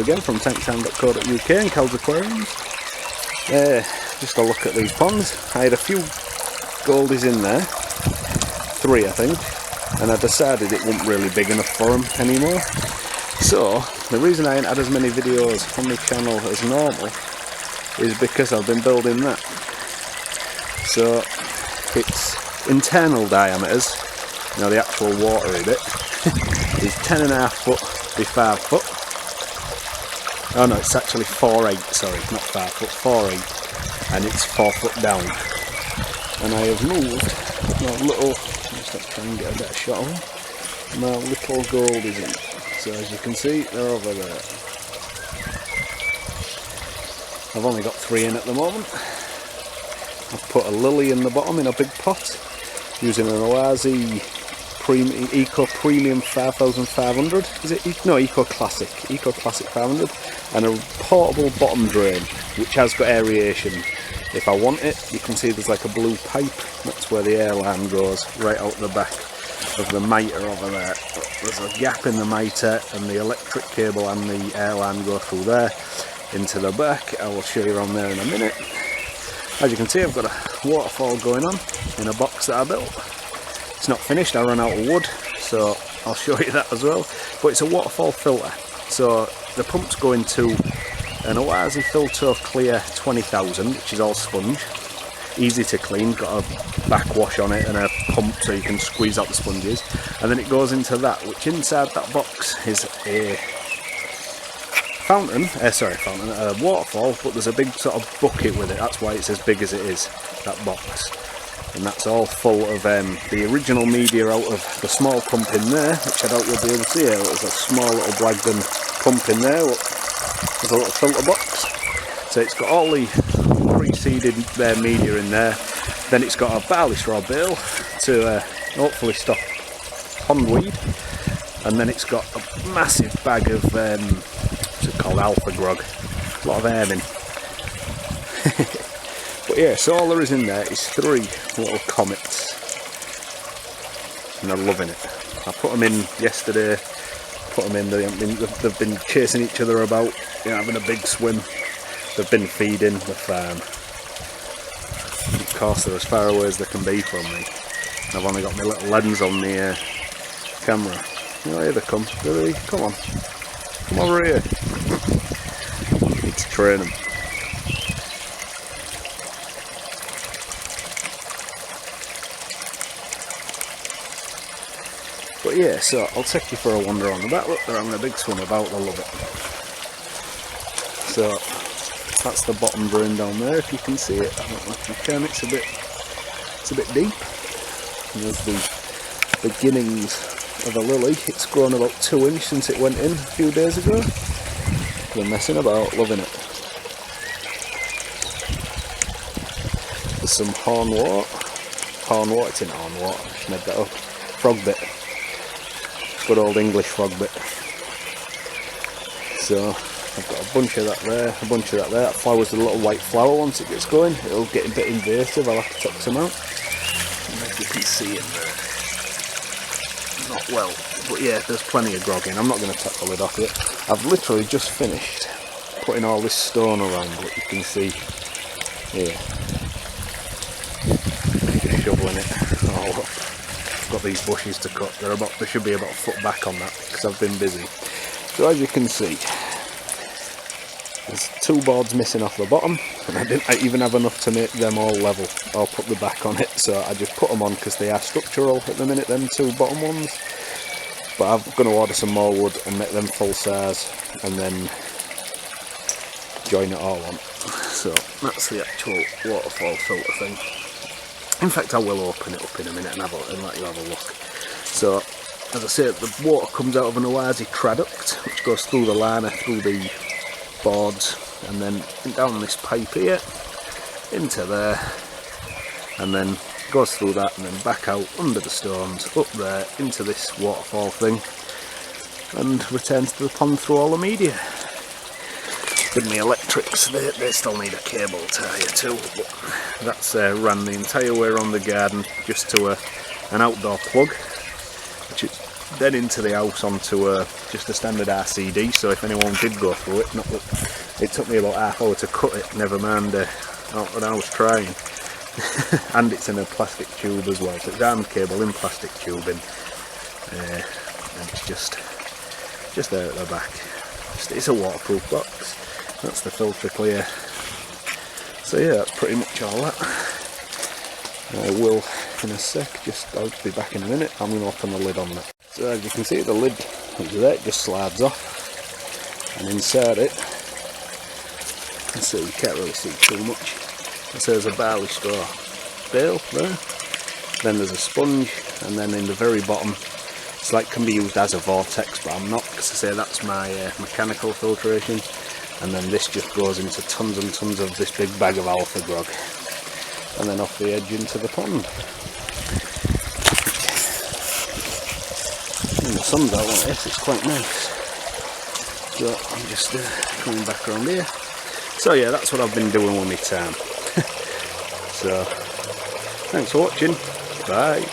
again from tanktime.co.uk and Cal's Aquariums. Just a look at these ponds. I had a few goldies in there, 3 I think, and I decided it wasn't really big enough for them anymore. So the reason I ain't had as many videos on my channel as normal is because I've been building that. So its internal diameters, you know, the actual watery bit, is 10.5 foot by 5 foot. Oh no, it's actually 4'8", sorry, not 5 foot, 4'8", and it's 4 foot down. And I have moved my little, let's try and get a better shot of them, my little goldies in. So as you can see, they're over there. I've only got 3 in at the moment. I've put a lily in the bottom in a big pot, using an Oasis Eco Premium 5500, is it? No, Eco Classic 500, and a portable bottom drain which has got aeration. If I want it, you can see there's like a blue pipe, that's where the airline goes, right out the back of the mitre over there. There's a gap in the mitre and the electric cable and the airline go through there into the back. I will show you on there in a minute. As you can see, I've got a waterfall going on in a box that I built. It's not finished, I ran out of wood, so I'll show you that as well. But it's a waterfall filter, so the pump's going to an Oasis Filter Clear 20,000, which is all sponge, easy to clean, got a backwash on it and a pump so you can squeeze out the sponges, and then it goes into that, which inside that box is a a waterfall, but there's a big sort of bucket with it, that's why it's as big as it is, that box. And that's all full of the original media out of the small pump in there, which I doubt you'll be able to see. There's a small little Blagden pump in there, there's a little filter box. So it's got all the pre-seeded media in there. Then it's got a barley straw bale to hopefully stop pondweed. And then it's got a massive bag of, what's it called, alpha grog. A lot of air in. But yeah, so all there is in there is 3 little comets, and they're loving it. I put them in yesterday, they've been chasing each other about, you know, having a big swim. They've been feeding the farm. Of course, they're as far away as they can be from me. I've only got my little lens on the camera. Oh, here they come. Come on. Come over here. Need to train them. But yeah, so I'll take you for a wander on the back. Look, they're having a big swim about, I love it. So that's the bottom drain down there, if you can see it. I don't know if you can, it's a bit deep. And there's the beginnings of a lily. It's grown about 2 inches since it went in a few days ago. They're messing about, loving it. There's some hornwort, it's in hornwort, I just made that up. Frog bit. Good old English frog bit. So I've got a bunch of that there, a bunch of that there. That flower's a little white flower. Once it gets going, it'll get a bit invasive. I'll have to take some out. And if you can see it there, not well, but yeah, there's plenty of grog in. I'm not going to take the lid off it. I've literally just finished putting all this stone around what you can see here. Shoveling it all up. Got these bushes to cut. They should be about a foot back on that because I've been busy. So as you can see, there's 2 boards missing off the bottom, and I didn't even have enough to make them all level. I'll put the back on it, so I just put them on because they are structural at the minute, them 2 bottom ones. But I'm going to order some more wood and make them full size, and then join it all on. So that's the actual waterfall filter thing. In fact, I will open it up in a minute and let you have a look. So, as I said, the water comes out of an Oasis traduct, which goes through the liner, through the boards, and then down this pipe here, into there, and then goes through that, and then back out under the stones, up there, into this waterfall thing, and returns to the pond through all the media. With my electrics, they still need a cable tie too, but that's ran the entire way around the garden just to an outdoor plug, which is then into the house onto just a standard RCD, so if anyone did go through it, not that it took me about half hour to cut it, never mind when I was trying. And it's in a plastic tube as well, so it's armoured cable in plastic tubing, and it's just there at the back. It's a waterproof box. That's the filter clear. So yeah, that's pretty much all that. I will in a sec, I'll be back in a minute. I'm going to open the lid on that. So as you can see, the lid is there, it just slides off, and inside it, so you can't really see too much. It says a barley straw bale there, then there's a sponge, and then in the very bottom it's like can be used as a vortex, but I'm not, because I say that's my mechanical filtration, and then this just goes into tons and tons of this big bag of alpha grog, and then off the edge into the pond. When the sun's out like this, it's quite nice. So I'm just coming back around here. So yeah, that's what I've been doing with my time. So thanks for watching. Bye.